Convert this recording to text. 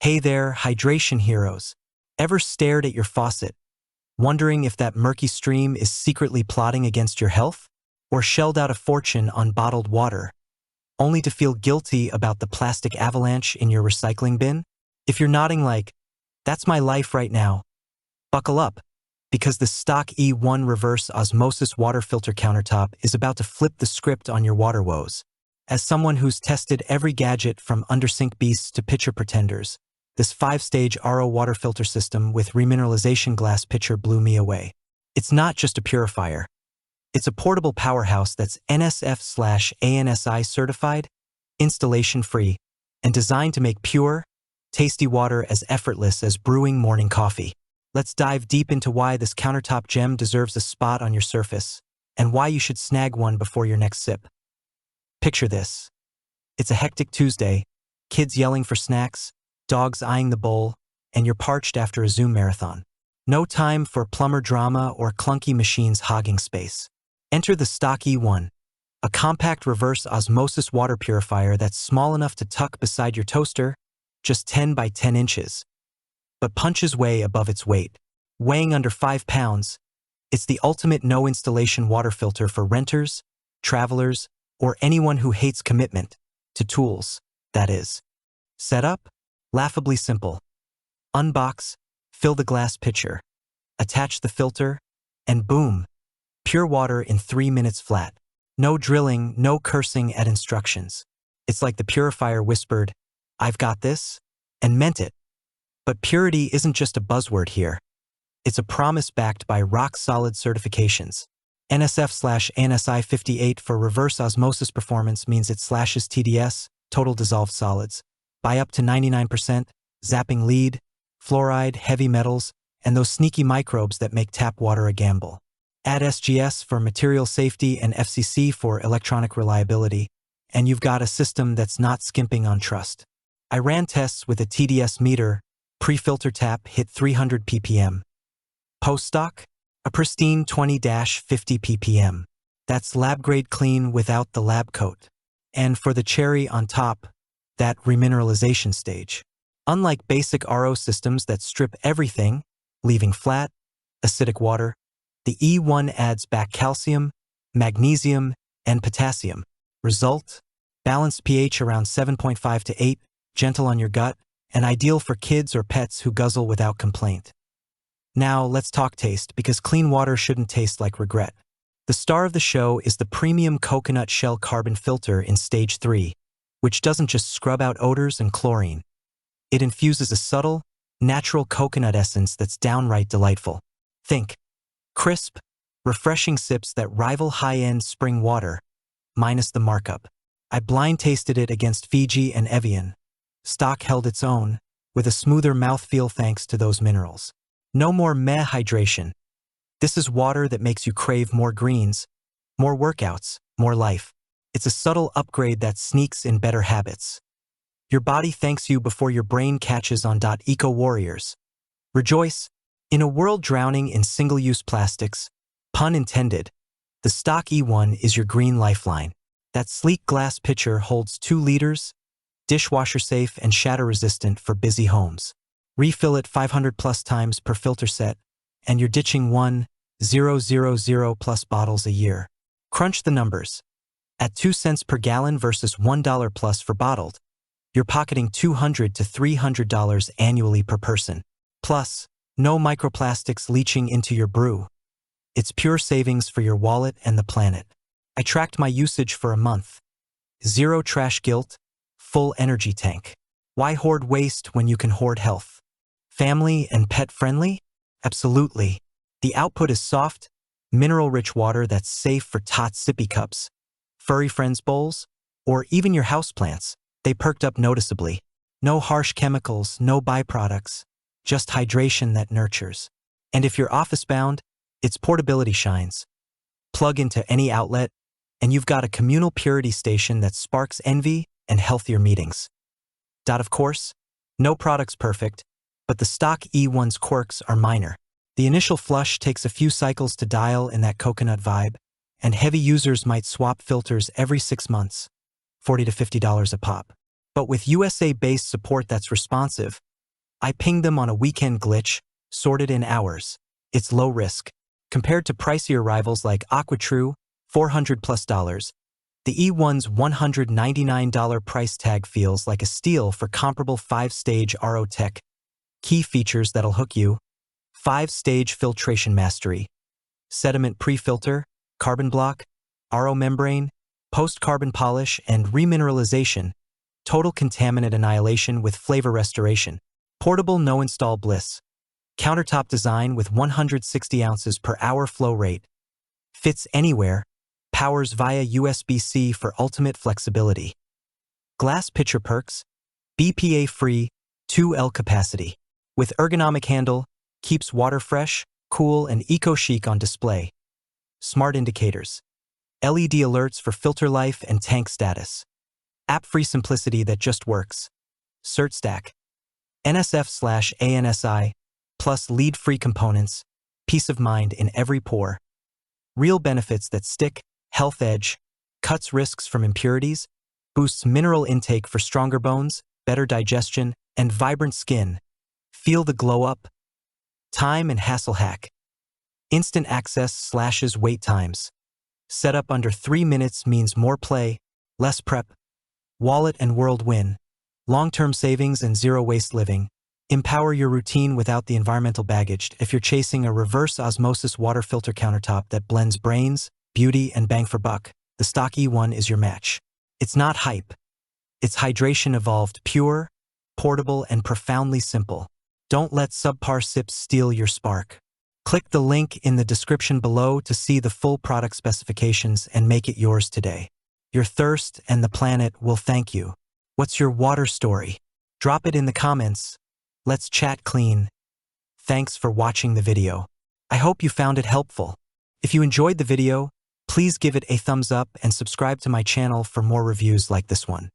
Hey there, hydration heroes. Ever stared at your faucet, wondering if that murky stream is secretly plotting against your health? Or shelled out a fortune on bottled water, only to feel guilty about the plastic avalanche in your recycling bin? If you're nodding like, that's my life right now, buckle up, because the Stokk E1 reverse osmosis water filter countertop is about to flip the script on your water woes. As someone who's tested every gadget from undersink beasts to pitcher pretenders, this 5-stage RO water filter system with remineralization glass pitcher blew me away. It's not just a purifier. It's a portable powerhouse that's NSF/ANSI certified, installation-free, and designed to make pure, tasty water as effortless as brewing morning coffee. Let's dive deep into why this countertop gem deserves a spot on your surface, and why you should snag one before your next sip. Picture this. It's a hectic Tuesday, kids yelling for snacks, dogs eyeing the bowl, and you're parched after a Zoom marathon. No time for plumber drama or clunky machines hogging space. Enter the Stokk E1, a compact reverse osmosis water purifier that's small enough to tuck beside your toaster, just 10 by 10 inches, but punches way above its weight. Weighing under 5 pounds, it's the ultimate no-installation water filter for renters, travelers, or anyone who hates commitment to tools, that is. Setup? Laughably simple. Unbox, fill the glass pitcher, attach the filter, and boom, pure water in 3 minutes flat. No drilling, no cursing at instructions. It's like the purifier whispered, "I've got this," and meant it. But purity isn't just a buzzword here. It's a promise backed by rock-solid certifications. NSF/ANSI 58 for reverse osmosis performance means it slashes TDS, total dissolved solids, by up to 99%, zapping lead, fluoride, heavy metals, and those sneaky microbes that make tap water a gamble. Add SGS for material safety and FCC for electronic reliability, and you've got a system that's not skimping on trust. I ran tests with a TDS meter, pre-filter tap hit 300 ppm. Post-stock, a pristine 20-50 ppm. That's lab-grade clean without the lab coat. And for the cherry on top, that remineralization stage. Unlike basic RO systems that strip everything, leaving flat, acidic water, the E1 adds back calcium, magnesium, and potassium. Result? Balanced pH around 7.5 to 8, gentle on your gut, and ideal for kids or pets who guzzle without complaint. Now, let's talk taste, because clean water shouldn't taste like regret. The star of the show is the premium coconut shell carbon filter in Stage 3, which doesn't just scrub out odors and chlorine. It infuses a subtle, natural coconut essence that's downright delightful. Think crisp, refreshing sips that rival high-end spring water, minus the markup. I blind tasted it against Fiji and Evian. Stokk held its own, with a smoother mouthfeel thanks to those minerals. No more meh hydration. This is water that makes you crave more greens, more workouts, more life. It's a subtle upgrade that sneaks in better habits. Your body thanks you before your brain catches on. Eco warriors. Rejoice. In a world drowning in single-use plastics, pun intended, the Stokk E1 is your green lifeline. That sleek glass pitcher holds 2 liters, dishwasher safe and shatter resistant for busy homes. Refill it 500+ times per filter set, and you're ditching 1,000 plus bottles a year. Crunch the numbers. At 2 cents per gallon versus $1 plus for bottled, you're pocketing $200 to $300 annually per person. Plus, no microplastics leaching into your brew. It's pure savings for your wallet and the planet. I tracked my usage for a month. 0 trash guilt, full energy tank. Why hoard waste when you can hoard health? Family and pet friendly? Absolutely. The output is soft, mineral-rich water that's safe for tot sippy cups, furry friends bowls, or even your houseplants. They perked up noticeably. No harsh chemicals, no byproducts, just hydration that nurtures. And if you're office-bound, its portability shines. Plug into any outlet, and you've got a communal purity station that sparks envy and healthier meetings. Of course, no product's perfect, but the Stokk E1's quirks are minor. The initial flush takes a few cycles to dial in that coconut vibe, and heavy users might swap filters every 6 months, $40 to $50 a pop. But with USA-based support that's responsive, I pinged them on a weekend glitch, sorted in hours. It's low risk. Compared to pricier rivals like AquaTrue, $400+, the E1's $199 price tag feels like a steal for comparable 5-stage RO tech. Key features that'll hook you: 5-stage filtration mastery, sediment pre-filter, carbon block, RO membrane, post-carbon polish, and remineralization, total contaminant annihilation with flavor restoration, portable no-install bliss, countertop design with 160 ounces per hour flow rate, fits anywhere, powers via USB-C for ultimate flexibility. Glass pitcher perks, BPA-free, 2L capacity. With ergonomic handle, keeps water fresh, cool, and eco-chic on display. Smart indicators, LED alerts for filter life and tank status. App-free simplicity that just works. CertStack, NSF/ANSI, plus lead-free components, peace of mind in every pour. Real benefits that stick: health edge, cuts risks from impurities, boosts mineral intake for stronger bones, better digestion, and vibrant skin. Feel the glow up. Time and hassle hack. Instant access slashes wait times. Setup under 3 minutes means more play, less prep. Wallet and world win. Long-term savings and zero-waste living. Empower your routine without the environmental baggage. If you're chasing a reverse osmosis water filter countertop that blends brains, beauty, and bang for buck, the Stokk E1 is your match. It's not hype. It's hydration evolved, pure, portable, and profoundly simple. Don't let subpar sips steal your spark. Click the link in the description below to see the full product specifications and make it yours today. Your thirst and the planet will thank you. What's your water story? Drop it in the comments. Let's chat clean. Thanks for watching the video. I hope you found it helpful. If you enjoyed the video, please give it a thumbs up and subscribe to my channel for more reviews like this one.